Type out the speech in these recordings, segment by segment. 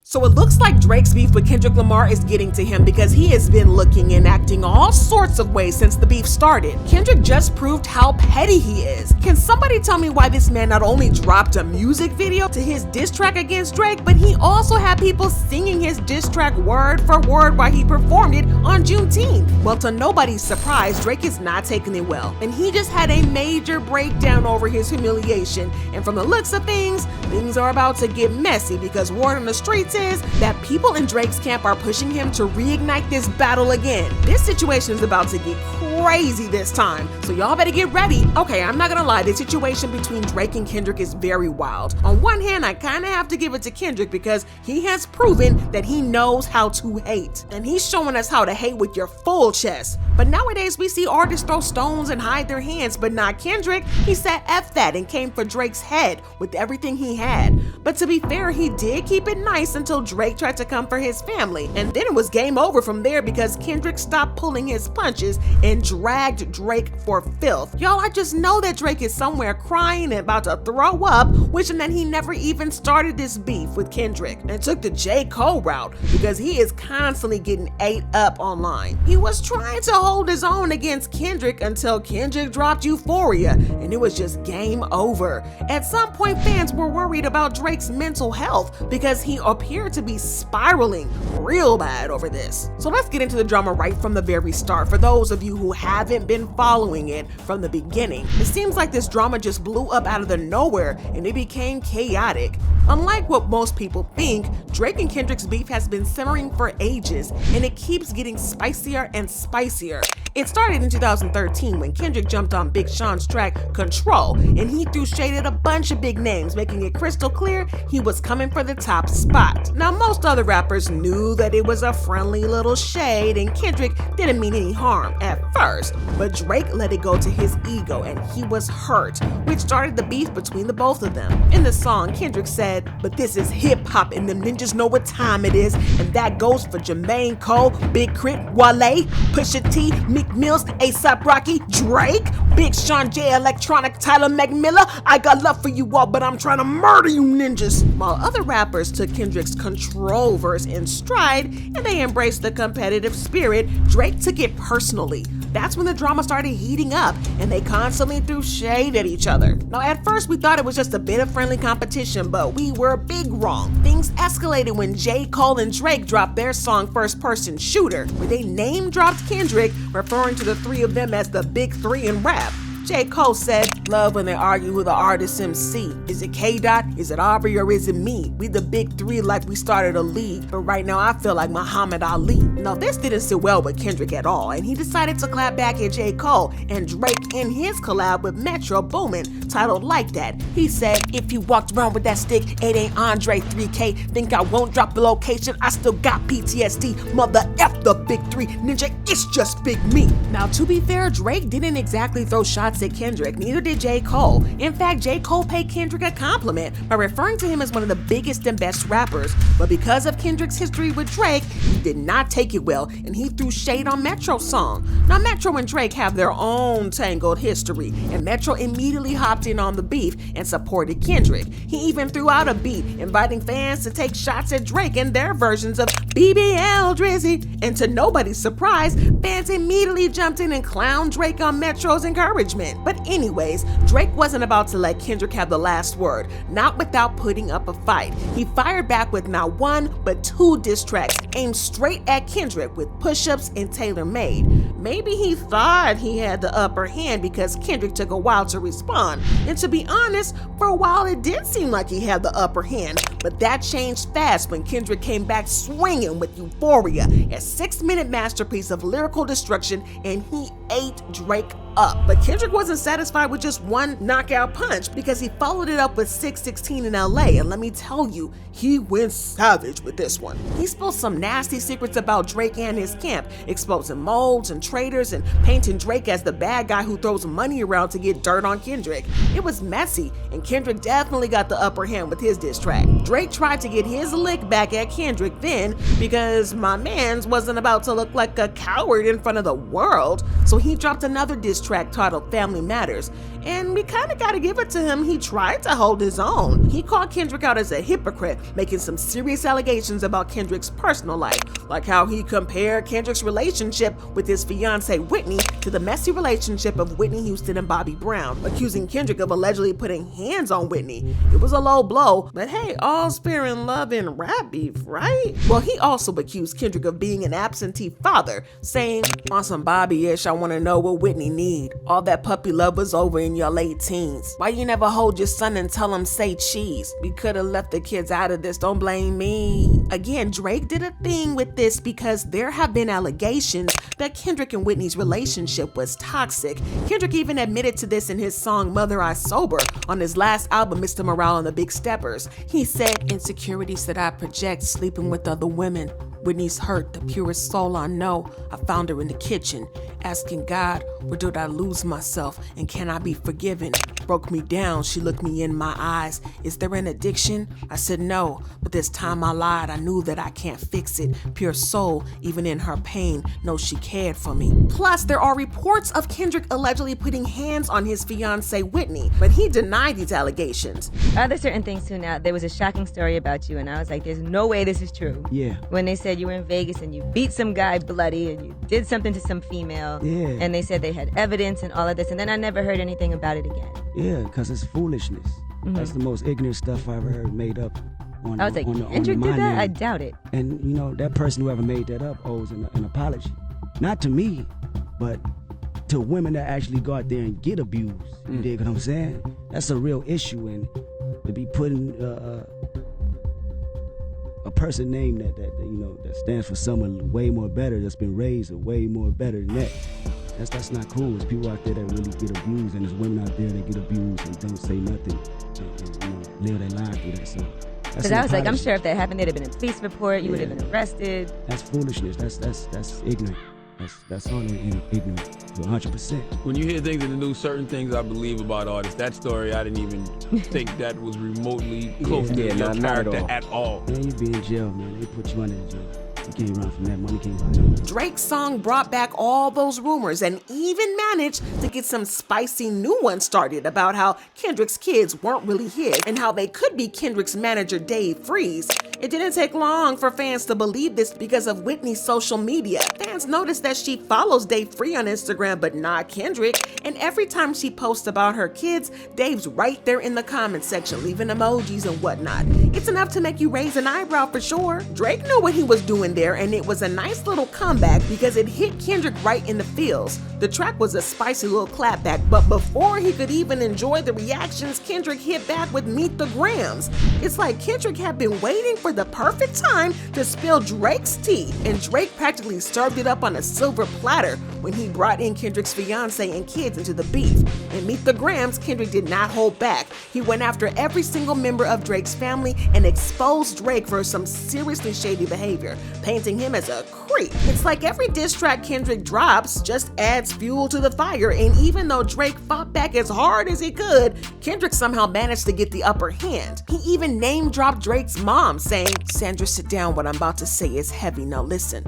So it looks like Drake's beef with Kendrick Lamar is getting to him because he has been looking and acting all sorts of ways since the beef started. Kendrick just proved how petty he is. Can somebody tell me why this man not only dropped a music video to his diss track against Drake, but he also had people singing his diss track word for word while he performed it on Juneteenth? Well, to nobody's surprise, Drake is not taking it well, and he just had a major breakdown over his humiliation. And from the looks of things are about to get messy because word on the streets is that people in Drake's camp are pushing him to reignite this battle again. This situation is about to get crazy this time, so y'all better get ready. Okay, I'm not gonna lie, the situation between Drake and Kendrick is very wild. On one hand, I kinda have to give it to Kendrick because he has proven that he knows how to hate, and he's showing us how to hate with your full chest. But nowadays we see artists throw stones and hide their hands, but not Kendrick. He said F that and came for Drake's head with everything he had. But to be fair, he did keep it nice until Drake tried to come for his family, and then it was game over from there because Kendrick stopped pulling his punches and dragged Drake for filth. Y'all, I just know that Drake is somewhere crying and about to throw up, wishing that he never even started this beef with Kendrick and took the J. Cole route because he is constantly getting ate up online. He was trying to hold his own against Kendrick until Kendrick dropped Euphoria, and it was just game over. At some point, fans were worried about Drake's mental health because he appeared to be spiraling real bad over this. So let's get into the drama right from the very start. For those of you who haven't been following it from the beginning, it seems like this drama just blew up out of the nowhere and it became chaotic. Unlike what most people think, Drake and Kendrick's beef has been simmering for ages, and it keeps getting spicier and spicier. It started in 2013 when Kendrick jumped on Big Sean's track Control, and he threw shade at a bunch of big names, making it crystal clear he was coming for the top spot. Now, most other rappers knew that it was a friendly little shade and Kendrick didn't mean any harm at first, but Drake let it go to his ego and he was hurt, which started the beef between the both of them. In the song, Kendrick said, "But this is hip-hop and them ninjas know what time it is, and that goes for Jermaine Cole, Big Crit, Wale, Pusha T, Meek Mills, A$AP Rocky, Drake, Big Sean, J Electronic, Tyler McMillan. I got love for you all, but I'm trying to murder you ninjas." While other rappers took Kendrick's Control verse in stride and they embraced the competitive spirit, Drake took it personally. That's when the drama started heating up and they constantly threw shade at each other. Now, at first we thought it was just a bit of friendly competition, but we were big wrong. Things escalated when J. Cole and Drake dropped their song First Person Shooter, where they name dropped Kendrick, referring to the three of them as the big three in rap. J. Cole said, "Love when they argue who the artist MC. Is it K-Dot? Is it Aubrey or is it me? We the big three like we started a league, but right now I feel like Muhammad Ali." Now, this didn't sit well with Kendrick at all, and he decided to clap back at J. Cole and Drake in his collab with Metro Boomin, titled Like That. He said, "If you walked around with that stick, it ain't Andre 3K. Think I won't drop the location? I still got PTSD. Mother F the big three. Ninja, it's just big me." Now, to be fair, Drake didn't exactly throw shots at Kendrick, neither did J. Cole. In fact, J. Cole paid Kendrick a compliment by referring to him as one of the biggest and best rappers. But because of Kendrick's history with Drake, he did not take it well, and he threw shade on Metro's song. Now, Metro and Drake have their own tangled history, and Metro immediately hopped in on the beef and supported Kendrick. He even threw out a beat, inviting fans to take shots at Drake and their versions of BBL Drizzy. And to nobody's surprise, fans immediately jumped in and clowned Drake on Metro's encouragement. But anyways, Drake wasn't about to let Kendrick have the last word, not without putting up a fight. He fired back with not one, but two diss tracks aimed straight at Kendrick with push-ups and tailor-made. Maybe he thought he had the upper hand because Kendrick took a while to respond. And to be honest, for a while it did seem like he had the upper hand, but that changed fast when Kendrick came back swinging with Euphoria, a 6-minute masterpiece of lyrical destruction, and he ate Drake up. But Kendrick wasn't satisfied with just one knockout punch because he followed it up with 616 in LA, and let me tell you, he went savage with this one. He spilled some nasty secrets about Drake and his camp, exposing molds and traitors and painting Drake as the bad guy who throws money around to get dirt on Kendrick. It was messy, and Kendrick definitely got the upper hand with his diss track. Drake tried to get his lick back at Kendrick then because my mans wasn't about to look like a coward in front of the world, so So he dropped another diss track titled Family Matters, and we kinda gotta give it to him, he tried to hold his own. He called Kendrick out as a hypocrite, making some serious allegations about Kendrick's personal life, like how he compared Kendrick's relationship with his fiancée Whitney to the messy relationship of Whitney Houston and Bobby Brown, accusing Kendrick of allegedly putting hands on Whitney. It was a low blow, but hey, all's fair in love and rap beef, right? Well, he also accused Kendrick of being an absentee father, saying, on some Bobby-ish, I wanna know what Whitney need. All that puppy love was over in your late teens. Why you never hold your son and tell him say cheese? We could've left the kids out of this, don't blame me. Again, Drake did a thing with this because there have been allegations that Kendrick and Whitney's relationship was toxic. Kendrick even admitted to this in his song Mother I Sober on his last album, Mr. Morale and the Big Steppers. He said, insecurities that I project sleeping with other women. Whitney's hurt, the purest soul I know. I found her in the kitchen, asking God, where did I lose myself and can I be forgiven? Broke me down, she looked me in my eyes. Is there an addiction? I said no, but this time I lied. I knew that I can't fix it. Pure soul, even in her pain, knows she cared for me. Plus, there are reports of Kendrick allegedly putting hands on his fiancée Whitney, but he denied these allegations. Are there certain things too now? There was a shocking story about you and I was like, there's no way this is true. Yeah. When they said you were in Vegas and you beat some guy bloody and you did something to some female. Yeah. And they said they had evidence and all of this, and then I never heard anything about it again. Yeah, because it's foolishness. That's the most ignorant stuff I've ever heard made up. I was like, Kendrick did that? I doubt it. And you know, that person whoever made that up owes an apology. Not to me, but to women that actually go out there and get abused. You dig what I'm saying? That's a real issue, and to be putting a person name that you know that stands for someone way more better, that's been raised way more better than that. That's not cool. There's people out there that really get abused, and there's women out there that get abused and don't say nothing and you know, live their life through that. So because I was like, I'm sure if that happened, there'd have been a police report. You would have been arrested. That's foolishness. That's ignorant. That's all ignorant to 100%. When you hear things in the news, certain things I believe about artists. That story, I didn't even think that was remotely close to your character at all. Man, you be in jail, man. They put you under the jail. You can't run from that. Money can't buy you. Drake's song brought back all those rumors and even managed to get some spicy new ones started about how Kendrick's kids weren't really his and how they could be Kendrick's manager Dave Freeze. It didn't take long for fans to believe this because of Whitney's social media. Fans noticed that she follows Dave Free on Instagram but not Kendrick, and every time she posts about her kids, Dave's right there in the comment section leaving emojis and whatnot. It's enough to make you raise an eyebrow for sure. Drake knew what he was doing there, and it was a nice little comeback because it hit Kendrick right in the feels. The track was a spicy little clapback, but before he could even enjoy the reactions, Kendrick hit back with Meet the Grams. It's like Kendrick had been waiting for the perfect time to spill Drake's tea, and Drake practically served it up on a silver platter when he brought in Kendrick's fiancé and kids into the beef. In Meet the Grams, Kendrick did not hold back. He went after every single member of Drake's family and exposed Drake for some seriously shady behavior, painting him as a creep. It's like every diss track Kendrick drops just adds fuel to the fire, and even though Drake fought back as hard as he could, Kendrick somehow managed to get the upper hand. He even name-dropped Drake's mom, saying, Sandra, sit down, what I'm about to say is heavy, now listen.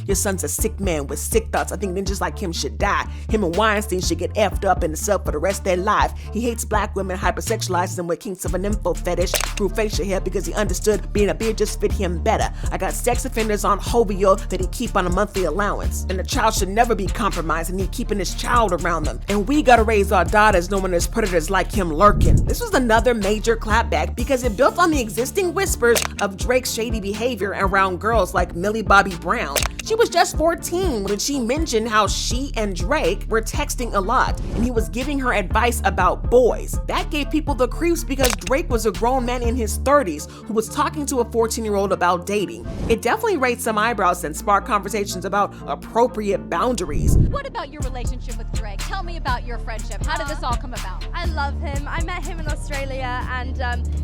Your son's a sick man with sick thoughts. I think ninjas like him should die. Him and Weinstein should get effed up in the cell for the rest of their life. He hates black women, hypersexualizes them with kinks of an info fetish, grew facial hair because he understood being a beard just fit him better. I got sex offenders on Hovio that he keep on a monthly allowance. And the child should never be compromised, and he keeping his child around them. And we gotta raise our daughters knowing there's predators like him lurking. This was another major clapback because it built on the existing whispers of Drake's shady behavior around girls like Millie Bobby Brown. She was just 14 when she mentioned how she and Drake were texting a lot, and he was giving her advice about boys. That gave people the creeps because Drake was a grown man in his 30s who was talking to a 14-year-old about dating. It definitely raised some eyebrows and sparked conversations about appropriate boundaries. What about your relationship with Drake? Tell me about your friendship. How did this all come about? I love him. I met him in Australia, and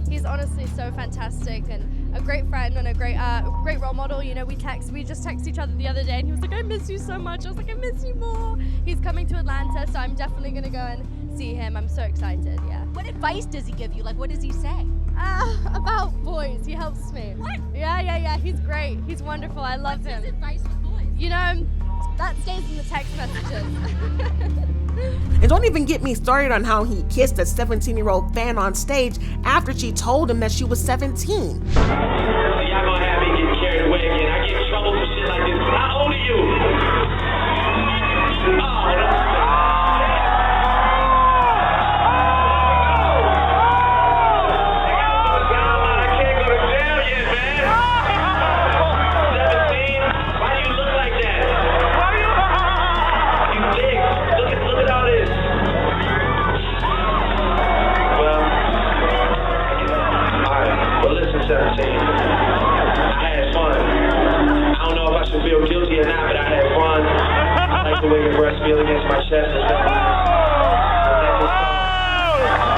he's honestly so fantastic and a great friend and a great role model. You know, we just texted each other the other day, and he was like, I miss you so much. I was like, I miss you more. He's coming to Atlanta, so I'm definitely gonna go and see him. I'm so excited, yeah. What advice does he give you? Like, what does he say? About boys, he helps me. What? Yeah, he's great. He's wonderful. I love him. What's his advice with boys? You know, That stays in the text messages. And don't even get me started on how he kissed a 17-year-old fan on stage after she told him that she was 17. Y'all gonna have me get carried away again. I get in trouble for shit like this. How old are you? The way your breast feel against my chest and stuff.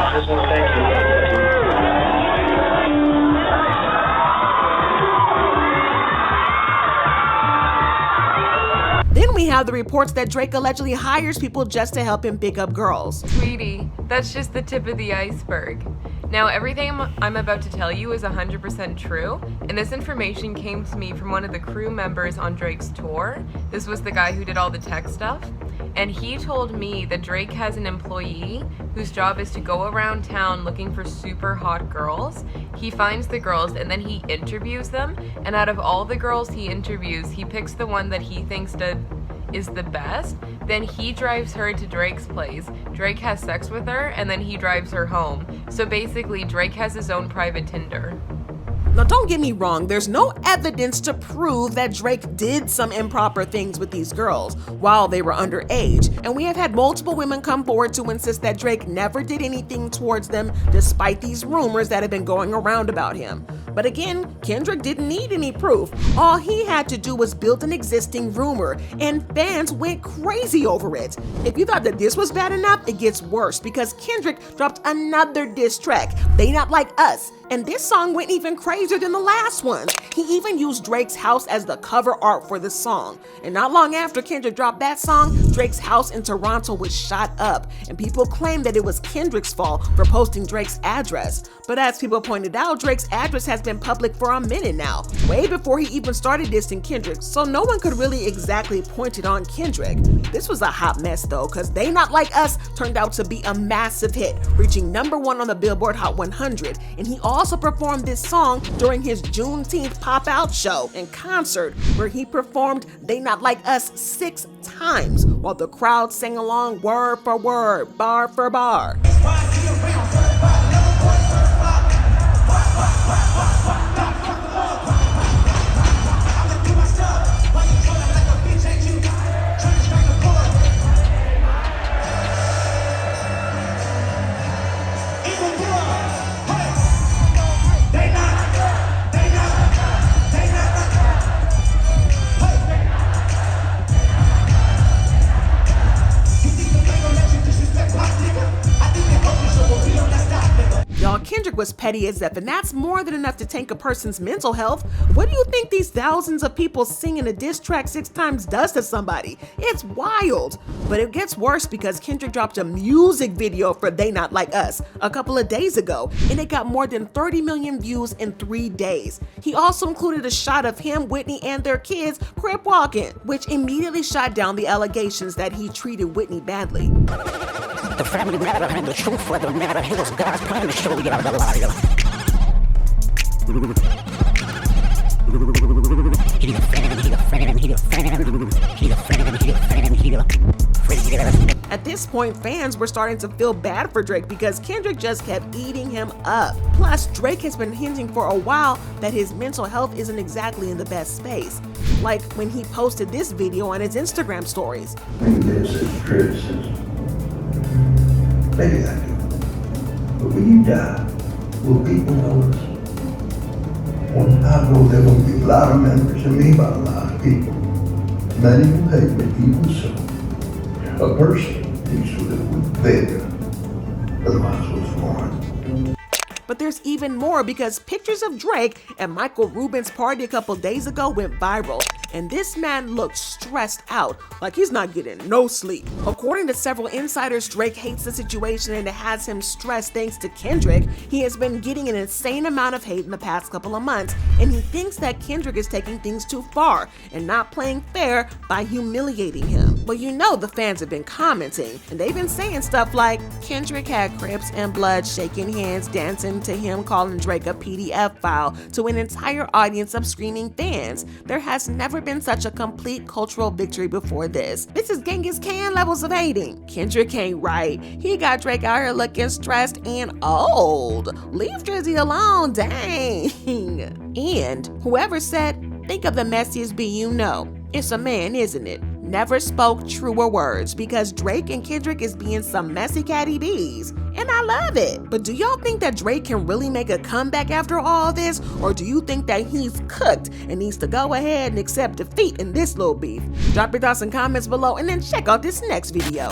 I just want to thank you. Then we have the reports that Drake allegedly hires people just to help him pick up girls. Sweetie, that's just the tip of the iceberg. Now, everything I'm about to tell you is 100% true, and this information came to me from one of the crew members on Drake's tour. This was the guy who did all the tech stuff, and he told me that Drake has an employee whose job is to go around town looking for super hot girls. He finds the girls and then he interviews them, and out of all the girls he interviews, he picks the one that he thinks is the best. Then he drives her to Drake's place. Drake has sex with her, and then he drives her home. So basically, Drake has his own private Tinder. Now don't get me wrong, there's no evidence to prove that Drake did some improper things with these girls while they were underage, and we have had multiple women come forward to insist that Drake never did anything towards them despite these rumors that have been going around about him. But again, Kendrick didn't need any proof. All he had to do was build an existing rumor, and fans went crazy over it. If you thought that this was bad enough, it gets worse because Kendrick dropped another diss track, They Not Like Us. And this song went even crazier than the last one. He even used Drake's house as the cover art for the song. And not long after Kendrick dropped that song, Drake's house in Toronto was shot up, and people claimed that it was Kendrick's fault for posting Drake's address. But as people pointed out, Drake's address has been public for a minute now, way before he even started dissing Kendrick, so no one could really exactly point it on Kendrick. This was a hot mess though, cause They Not Like Us turned out to be a massive hit, reaching #1 on the Billboard Hot 100, and he also performed this song during his Juneteenth pop-out show and concert, where he performed They Not Like Us 6 times, while the crowd sang along word for word, bar for bar. Kendrick was petty as F, and that's more than enough to tank a person's mental health. What do you think these thousands of people singing a diss track 6 times does to somebody? It's wild. But it gets worse because Kendrick dropped a music video for They Not Like Us a couple of days ago, and it got more than 30 million views in 3 days. He also included a shot of him, Whitney, and their kids crip walking, which immediately shot down the allegations that he treated Whitney badly. The family matter and the truth for the matter. It was God's plan to show you out of the At this point, fans were starting to feel bad for Drake because Kendrick just kept eating him up. Plus, Drake has been hinting for a while that his mental health isn't exactly in the best space, like when he posted this video on his Instagram stories. This is criticism. Maybe I do. But when you die, will people notice? Well, I know there will be a lot of memories of me by a lot of people. Many will hate me, even so. A person needs to live with vigor. Otherwise, was born. But But there's even more, because pictures of Drake at Michael Rubin's party a couple days ago went viral, and this man looked stressed out, like he's not getting no sleep. According to several insiders, Drake hates the situation and it has him stressed thanks to Kendrick. He has been getting an insane amount of hate in the past couple of months, and he thinks that Kendrick is taking things too far and not playing fair by humiliating him. Well, you know the fans have been commenting, and they've been saying stuff like, Kendrick had Crips and Bloods shaking hands, dancing to him calling Drake a PDF file, to an entire audience of screaming fans. There has never been such a complete cultural victory before this. This is Genghis Khan levels of hating. Kendrick ain't right. He got Drake out here looking stressed and old. Leave Drizzy alone, dang. And whoever said, think of the messiest bee you know, it's a man, isn't it? Never spoke truer words, because Drake and Kendrick is being some messy catty bees, and I love it. But do y'all think that Drake can really make a comeback after all this, or do you think that he's cooked and needs to go ahead and accept defeat in this little beef? Drop your thoughts and comments below, and then check out this next video.